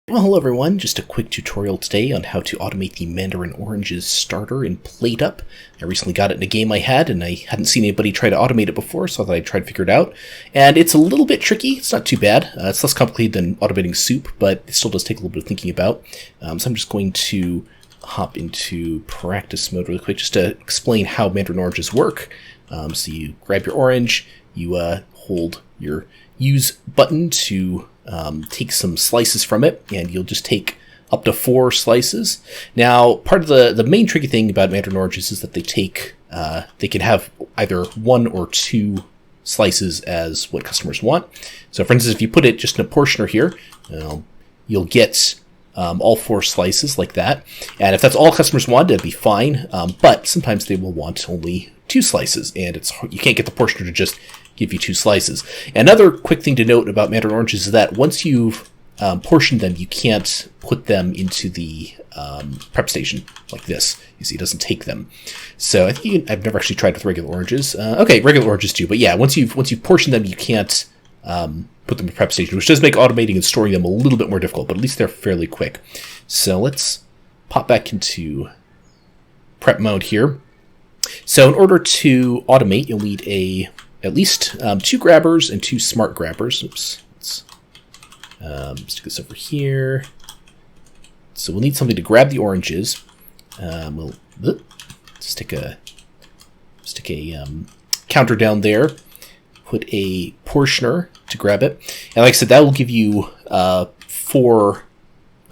Well, hello everyone, just a quick tutorial today on how to automate the mandarin oranges starter in PlateUp. I recently got it in a game I had, and I hadn't seen anybody try to automate it before, so I thought I'd try to figure it out. And it's a little bit tricky, it's not too bad. It's less complicated than automating soup, but it still does take a little bit of thinking about. So I'm just going to hop into practice mode really quick just to explain how mandarin oranges work. So you grab your orange, you hold your use button to take some slices from it, and you'll just take up to 4 slices. Now, part of the main tricky thing about mandarin oranges is that they can have either 1 or 2 slices as what customers want. So for instance, if you put it just in a portioner here, you'll get all 4 slices like that. And if that's all customers want, it'd be fine. But sometimes they will want only 2 slices, and you can't get the portioner to just give you 2 slices. Another quick thing to note about mandarin oranges is that once you've portioned them, you can't put them into the prep station like this. You see, it doesn't take them. So I think I've never actually tried with regular oranges. Okay, regular oranges too, but yeah, once you've portioned them, you can't put them in the prep station, which does make automating and storing them a little bit more difficult, but at least they're fairly quick. So let's pop back into prep mode here. So in order to automate, you'll need at least 2 grabbers and 2 smart grabbers. Oops. Let's do this over here. So we'll need something to grab the oranges. We'll stick a counter down there. Put a portioner to grab it, and like I said, that will give you 4,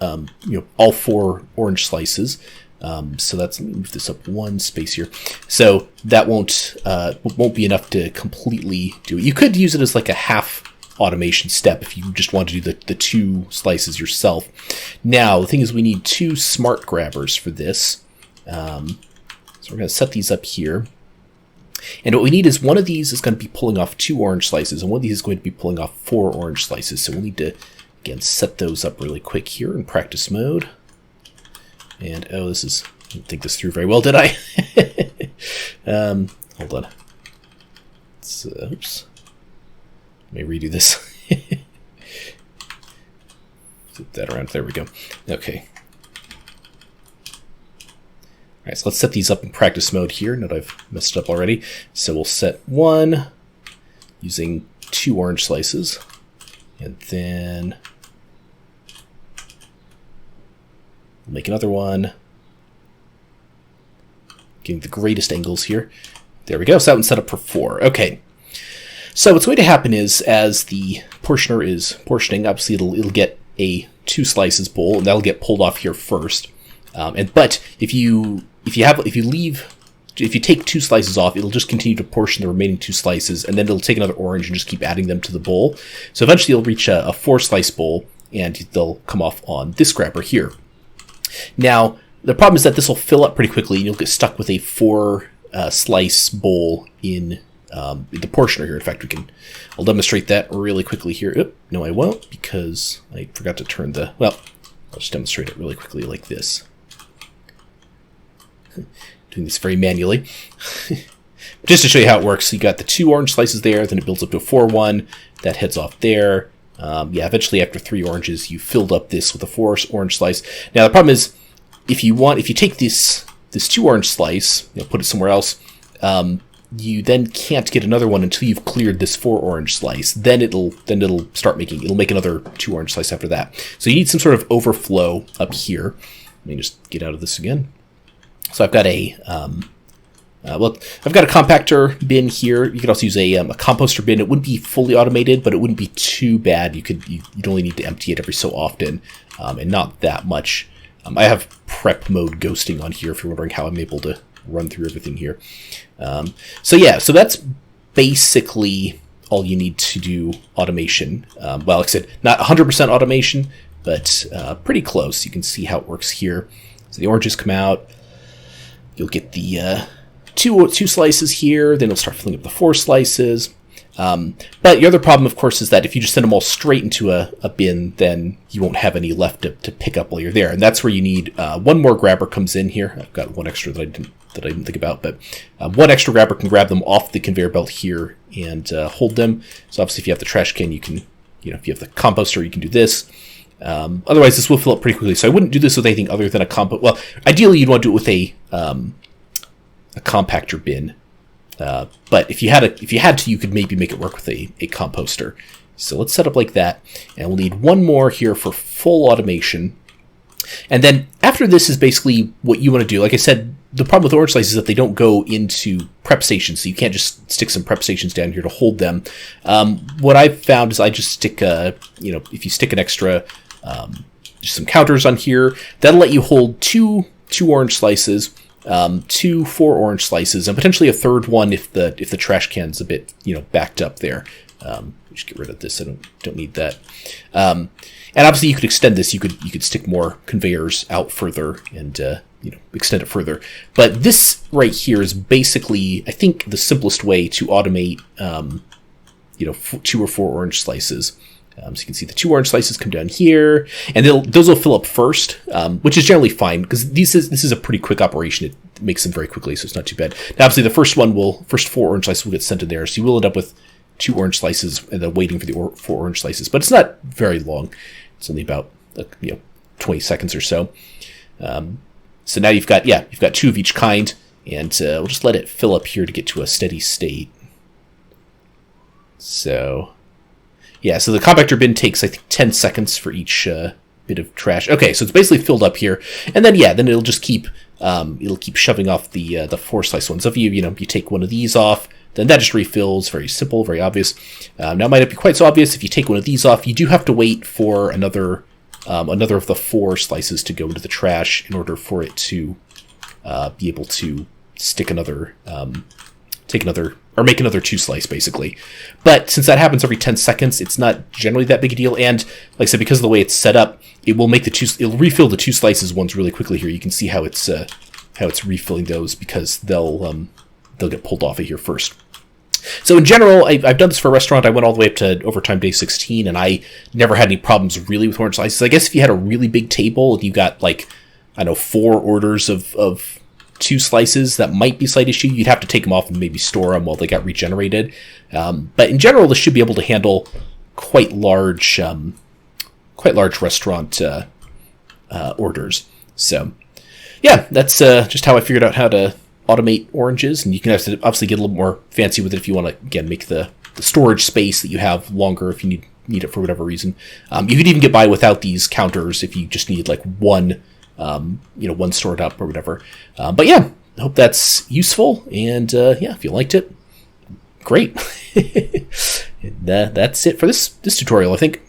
all 4 orange slices. So let me move this up 1 space here. So that won't be enough to completely do it. You could use it as like a half automation step if you just want to do the 2 slices yourself. Now, the thing is we need 2 smart grabbers for this. So we're going to set these up here. And what we need is one of these is going to be pulling off 2 orange slices, and one of these is going to be pulling off 4 orange slices. So we'll need to, again, set those up really quick here in practice mode. And, I didn't think this through very well, did I? Hold on. Oops. Let me redo this. Flip that around. There we go. Okay. All right, so let's set these up in practice mode here. Now that I've messed it up already. So we'll set 1 using 2 orange slices. And then make another one. Getting the greatest angles here. There we go. So that one's set up for 4. Okay. So what's going to happen is, as the portioner is portioning, obviously it'll get a 2 slices bowl, and that'll get pulled off here first. But if you take 2 slices off, it'll just continue to portion the remaining 2 slices, and then it'll take another orange and just keep adding them to the bowl. So eventually you'll reach a 4-slice bowl, and they'll come off on this grabber here. Now, the problem is that this will fill up pretty quickly, and you'll get stuck with a 4-slice bowl in the portioner here. In fact, I'll demonstrate that really quickly here. Oop, no, I won't, because I forgot to turn I'll just demonstrate it really quickly like this. Doing this very manually. Just to show you how it works. So you got the 2 orange slices there, then it builds up to a 4-1. That heads off there. Eventually after 3 oranges, you filled up this with a 4 orange slice. Now the problem is, if you take this 2 orange slice, put it somewhere else, you then can't get another one until you've cleared this 4 orange slice. Then it'll make another 2 orange slice after that. So you need some sort of overflow up here. Let me just get out of this again. So I've got I've got a compactor bin here. You could also use a composter bin. It wouldn't be fully automated, but it wouldn't be too bad. You'd only need to empty it every so often, and not that much. I have prep mode ghosting on here if you're wondering how I'm able to run through everything here. So that's basically all you need to do automation. Well, like I said, not 100% automation, but pretty close. You can see how it works here. So the oranges come out. You'll get the 2 slices here. Then it'll start filling up the 4 slices. But the other problem, of course, is that if you just send them all straight into a bin, then you won't have any left to pick up while you're there. And that's where you need 1 more grabber comes in here. I've got 1 extra that I didn't think about, but 1 extra grabber can grab them off the conveyor belt here and hold them. So obviously if you have the trash can, you can, if you have the composter, you can do this. Otherwise, this will fill up pretty quickly. So I wouldn't do this with anything other than a well, ideally you'd want to do it with a compactor bin. But if you had to, you could maybe make it work with a composter. So let's set up like that, and we'll need one more here for full automation. And then after this is basically what you want to do. Like I said, the problem with orange slices is that they don't go into prep stations, so you can't just stick some prep stations down here to hold them. What I've found is I just stick if you stick an extra, just some counters on here, that'll let you hold two orange slices, 2 4 orange slices, and potentially a third one if the trash can's a bit backed up there. Just get rid of this. I don't need that. And obviously you could extend this. You could stick more conveyors out further and extend it further. But this right here is basically, I think, the simplest way to automate 2 or 4 orange slices. So you can see the 2 orange slices come down here, and those will fill up first, which is generally fine because this is a pretty quick operation. It makes them very quickly, so it's not too bad. Now, obviously, the first 4 orange slices will get sent in there, so you will end up with 2 orange slices and then waiting for the 4 orange slices. But it's not very long. It's only about 20 seconds or so. So now you've got 2 of each kind, and we'll just let it fill up here to get to a steady state. So so the compactor bin takes, I think, 10 seconds for each bit of trash. Okay, so it's basically filled up here, and then it'll just keep shoving off the 4 slice ones. So if you take one of these off, then that just refills. Very simple, very obvious. Now it might not be quite so obvious. If you take one of these off, you do have to wait for another of the 4 slices to go into the trash in order for it to be able to stick make another 2 slice, basically. But since that happens every 10 seconds, it's not generally that big a deal. And like I said, because of the way it's set up, it'll refill the 2 slices ones really quickly here. You can see how it's refilling those because they'll get pulled off of here first. So in general, I've done this for a restaurant. I went all the way up to overtime day 16, and I never had any problems really with orange slices. I guess if you had a really big table and you got 4 orders of 2 slices, that might be a slight issue. You'd have to take them off and maybe store them while they got regenerated. But in general, this should be able to handle quite large restaurant orders. So yeah, that's just how I figured out how to automate oranges, and you can obviously get a little more fancy with it if you want to, again, make the storage space that you have longer if you need it for whatever reason. You could even get by without these counters if you just need one stored up or whatever. But yeah, I hope that's useful, and if you liked it, great. And, that's it for this tutorial, I think.